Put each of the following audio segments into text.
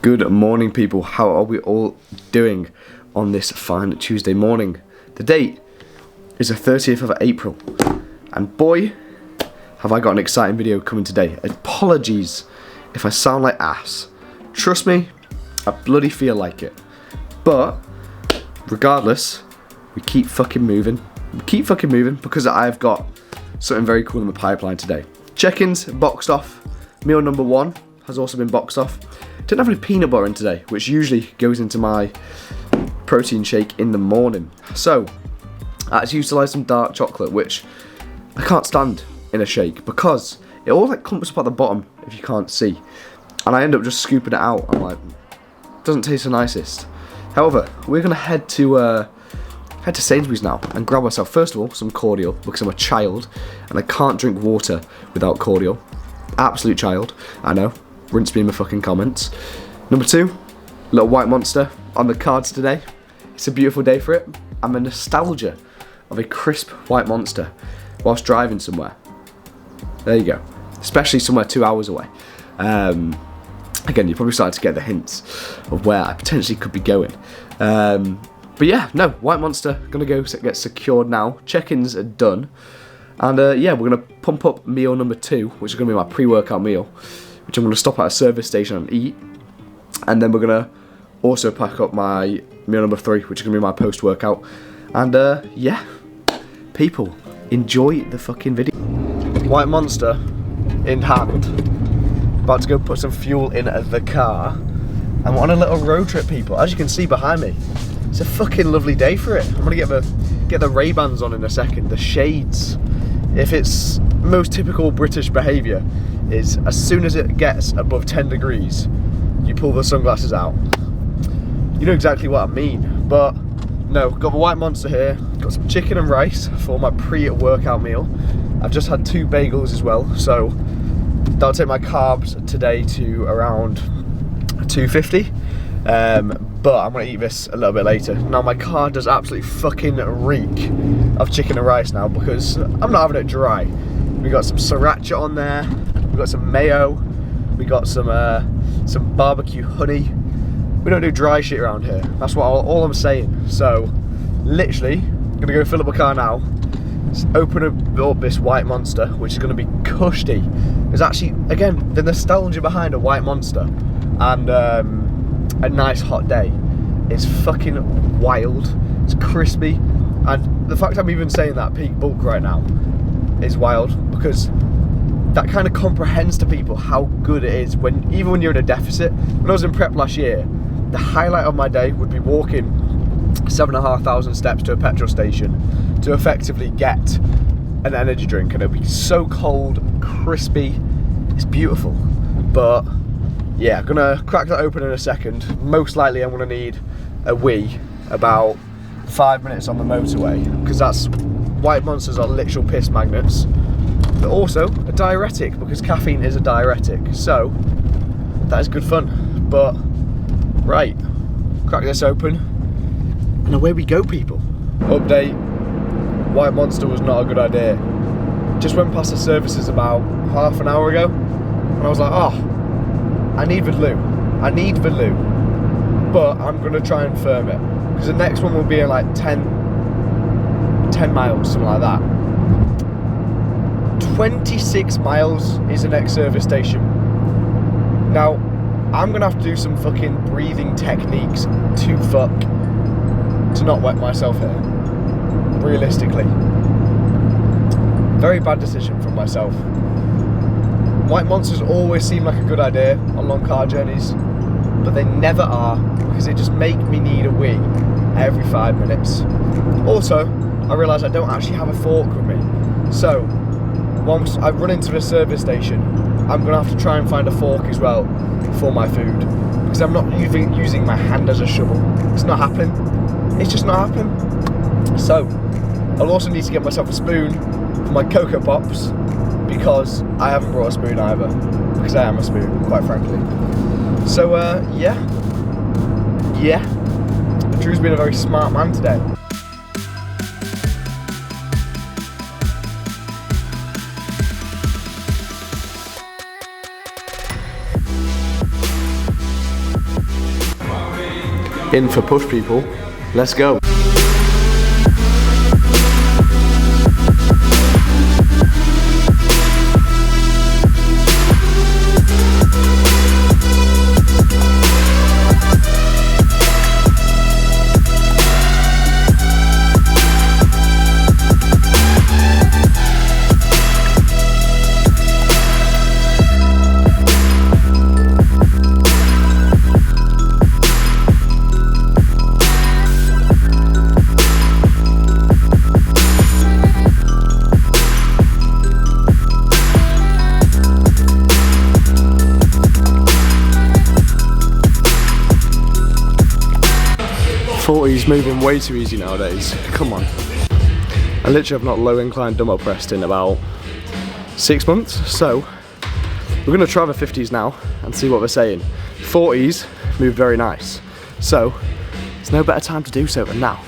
Good morning, people. How are we all doing on this fine Tuesday morning? The date is the 30th of April, and boy, have I got an exciting video coming today. Apologies if I sound like ass. Trust me, I bloody feel like it. But regardless, we keep fucking moving. Because I've got something very cool in the pipeline today. Check-ins boxed off. Meal number 1 has also been boxed off. Didn't have any peanut butter in today, which usually goes into my protein shake in the morning. So I had to utilise some dark chocolate, which I can't stand in a shake because it all like clumps up at the bottom if you can't see, and I end up just scooping it out. I'm like, doesn't taste the nicest. However, we're gonna head to Sainsbury's now and grab myself, first of all, some cordial because I'm a child and I can't drink water without cordial. Absolute child, I know. Rinse me in my fucking comments. Number 2, little white monster on the cards today. It's a beautiful day for it. I'm a nostalgia of a crisp white monster whilst driving somewhere. There you go. Especially somewhere 2 hours away. Again, you're probably starting to get the hints of where I potentially could be going. But yeah, no, white monster, gonna go get secured now. Check-ins are done. And yeah, we're gonna pump up meal number 2, which is gonna be my pre-workout meal, which I'm going to stop at a service station and eat. And then we're going to also pack up my meal number 3, which is going to be my post-workout. And yeah, people, enjoy the fucking video. White monster in hand. About to go put some fuel in the car. And we're on a little road trip, people. As you can see behind me, it's a fucking lovely day for it. I'm going to get the Ray-Bans on in a second. The shades. If it's most typical British behaviour, is as soon as it gets above 10 degrees, you pull the sunglasses out. You know exactly what I mean. But no, got the white monster here, got some chicken and rice for my pre-workout meal. I've just had 2 bagels as well, so that'll take my carbs today to around 250. But I'm gonna eat this a little bit later. Now my car does absolutely fucking reek of chicken and rice now because I'm not having it dry. We got some sriracha on there. We got some mayo. We got some barbecue honey. We don't do dry shit around here. That's what all I'm saying. So, literally, I'm gonna go fill up my car now. Open up this white monster, which is gonna be cushy. There's actually, again, the nostalgia behind a white monster and a nice hot day. It's fucking wild. It's crispy, and the fact I'm even saying that peak bulk right now is wild because that kind of comprehends to people how good it is even when you're in a deficit. When I was in prep last year, the highlight of my day would be walking 7,500 steps to a petrol station to effectively get an energy drink, and it'd be so cold, crispy, it's beautiful. But yeah, I'm gonna crack that open in a second. Most likely I'm gonna need a wee about 5 minutes on the motorway because white monsters are literal piss magnets. But also a diuretic because caffeine is a diuretic, so that is good fun. But right, crack this open and away we go, people. Update, white monster was not a good idea. Just went past the services about half an hour ago and I was like, oh, I need the loo, but I'm gonna try and firm it because the next one will be in like 10 miles, something like that. 26 miles is the next service station. Now, I'm gonna have to do some fucking breathing techniques to not wet myself here. Realistically. Very bad decision from myself. White monsters always seem like a good idea on long car journeys, but they never are because they just make me need a wee every 5 minutes. Also, I realise I don't actually have a fork with me. So, once I run into the service station, I'm going to have to try and find a fork as well for my food because I'm not using my hand as a shovel. It's not happening. It's just not happening. So, I'll also need to get myself a spoon for my Cocoa Pops because I haven't brought a spoon either because I am a spoon, quite frankly. So, yeah. Drew's been a very smart man today. In for push, people. Let's go. He's moving way too easy nowadays. Come on. I literally have not low incline dumbbell pressed in about 6 months, so we're gonna try the 50s now and see what they're saying. 40s move very nice, so there's no better time to do so than now.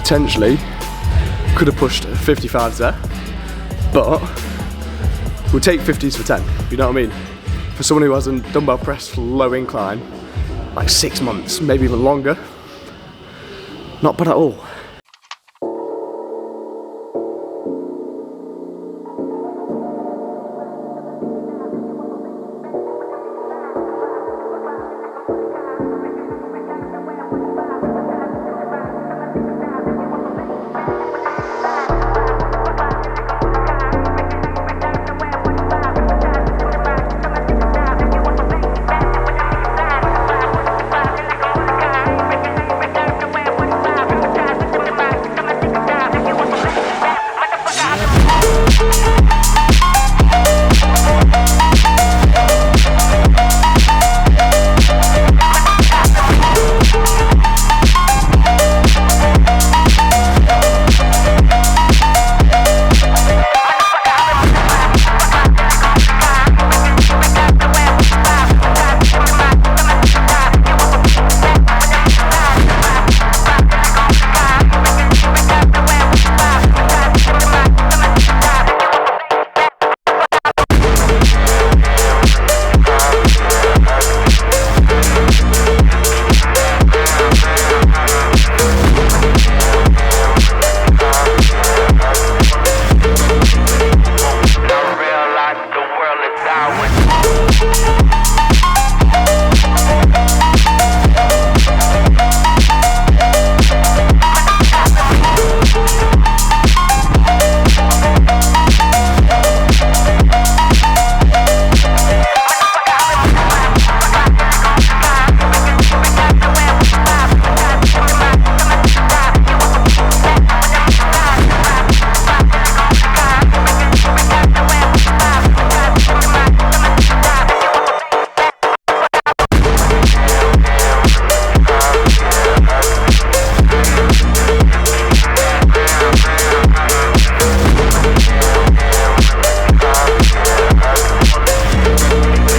Potentially could have pushed 55s there, but we'll take 50s for 10, you know what I mean? For someone who hasn't dumbbell pressed low incline, like 6 months, maybe even longer, not bad at all.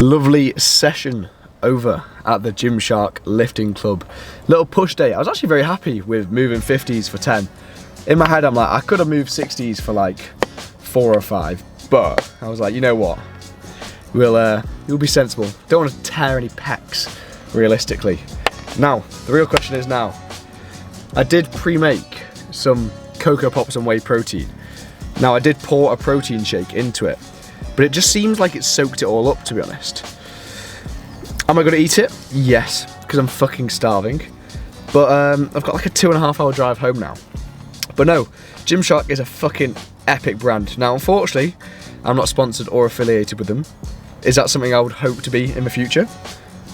Lovely session over at the Gymshark lifting club. Little push day. I was actually very happy with moving 50s for 10. In my head I'm like, I could have moved 60s for like 4 or 5, but I was like, you know what, we'll be sensible. Don't want to tear any pecs realistically. Now the real question is, now I did pre-make some Cocoa Pops and whey protein. Now I did pour a protein shake into it, but it just seems like it soaked it all up, to be honest. Am I gonna eat it? Yes, because I'm fucking starving. But I've got like a 2.5 hour drive home now. But no, Gymshark is a fucking epic brand. Now, unfortunately, I'm not sponsored or affiliated with them. Is that something I would hope to be in the future?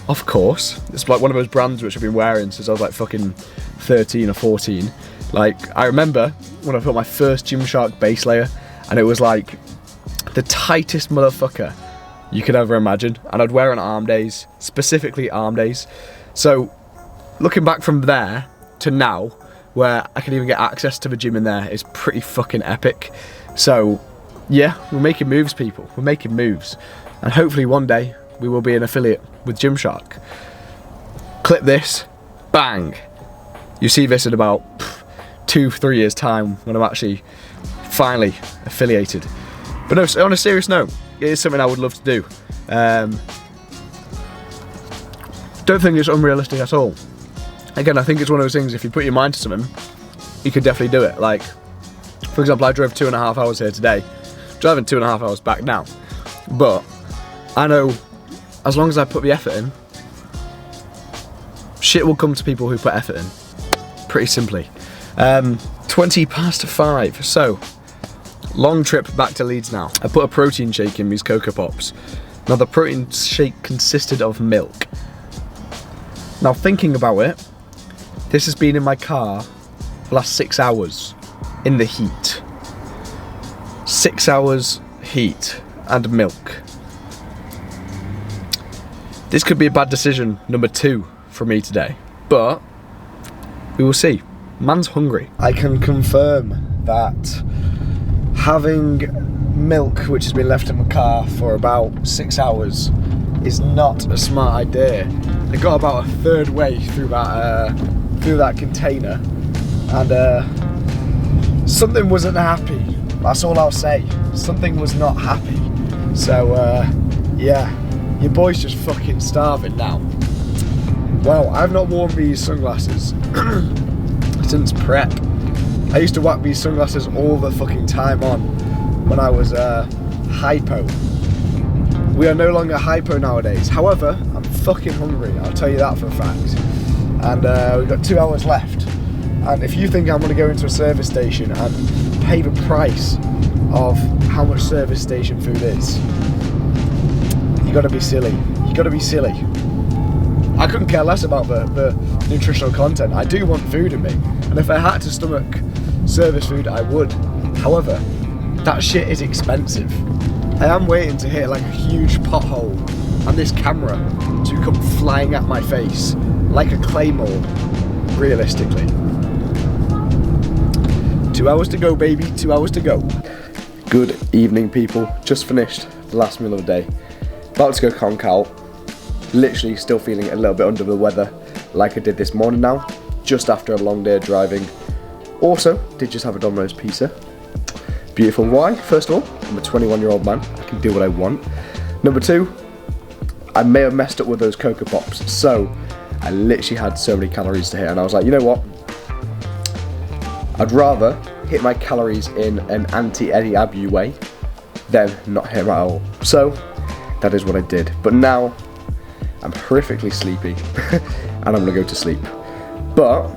Of course. It's like one of those brands which I've been wearing since I was like fucking 13 or 14. Like, I remember when I put my first Gymshark base layer, and it was like the tightest motherfucker you could ever imagine, and I'd wear it on arm days, specifically arm days. So looking back from there to now, where I can even get access to the gym in there, is pretty fucking epic. So yeah, we're making moves, people. We're making moves, and hopefully one day we will be an affiliate with Gymshark. Clip this, bang. You see this in about 2-3 years time when I'm actually finally affiliated. But no, on a serious note, it is something I would love to do. Don't think it's unrealistic at all. Again, I think it's one of those things, if you put your mind to something, you could definitely do it. Like, for example, I drove 2.5 hours here today, driving 2.5 hours back now. But I know as long as I put the effort in, shit will come to people who put effort in. Pretty simply. 5:20, so long trip back to Leeds now. I put a protein shake in these Cocoa Pops. Now the protein shake consisted of milk. Now thinking about it, this has been in my car for the last 6 hours in the heat. 6 hours heat and milk. This could be a bad decision number 2 for me today, but we will see. Man's hungry. I can confirm that having milk which has been left in my car for about 6 hours is not a smart idea. I got about a third way through that container, and something wasn't happy. That's all I'll say. Something was not happy. So yeah, your boy's just fucking starving now. Well, I've not worn these sunglasses since prep. I used to whack these sunglasses all the fucking time on when I was hypo. We are no longer hypo nowadays. However, I'm fucking hungry, I'll tell you that for a fact. And we've got 2 hours left. And if you think I'm gonna go into a service station and pay the price of how much service station food is, you gotta be silly. You gotta be silly. I couldn't care less about the nutritional content. I do want food in me, and if I had to stomach service food, I would. However, that shit is expensive. I am waiting to hit like a huge pothole and this camera to come flying at my face like a claymore, realistically. 2 hours to go, baby, 2 hours to go. Good evening, people. Just finished the last meal of the day. About to go conk out. Literally still feeling a little bit under the weather like I did this morning now, just after a long day of driving. Also, did just have a Domino's pizza. Beautiful. Why? First of all, I'm a 21-year-old man. I can do what I want. Number 2, I may have messed up with those Cocoa Pops, so I literally had so many calories to hit, and I was like, you know what? I'd rather hit my calories in an anti-Eddie Abu way than not hit them at all. So that is what I did. But now I'm horrifically sleepy and I'm gonna go to sleep. But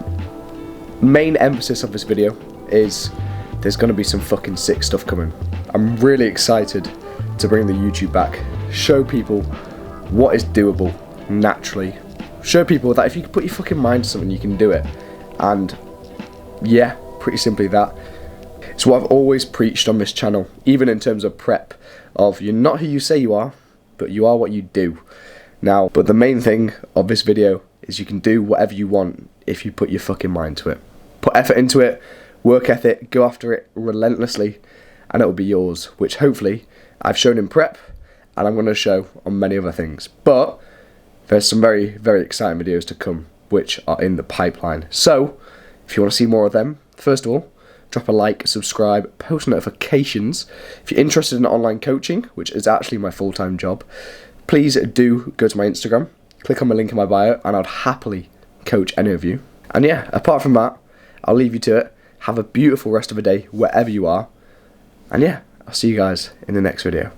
main emphasis of this video is there's gonna be some fucking sick stuff coming. I'm really excited to bring the YouTube back, show people what is doable naturally, show people that if you can put your fucking mind to something, you can do it. And yeah, pretty simply that. It's what I've always preached on this channel, even in terms of prep, of you're not who you say you are, but you are what you do. Now, but the main thing of this video is you can do whatever you want if you put your fucking mind to it. Put effort into it, work ethic, go after it relentlessly, and it will be yours, which hopefully I've shown in prep, and I'm going to show on many other things. But there's some very, very exciting videos to come, which are in the pipeline. So, if you want to see more of them, first of all, drop a like, subscribe, post notifications. If you're interested in online coaching, which is actually my full-time job, please do go to my Instagram, click on my link in my bio, and I'd happily coach any of you. And yeah, apart from that, I'll leave you to it. Have a beautiful rest of the day, wherever you are. And yeah, I'll see you guys in the next video.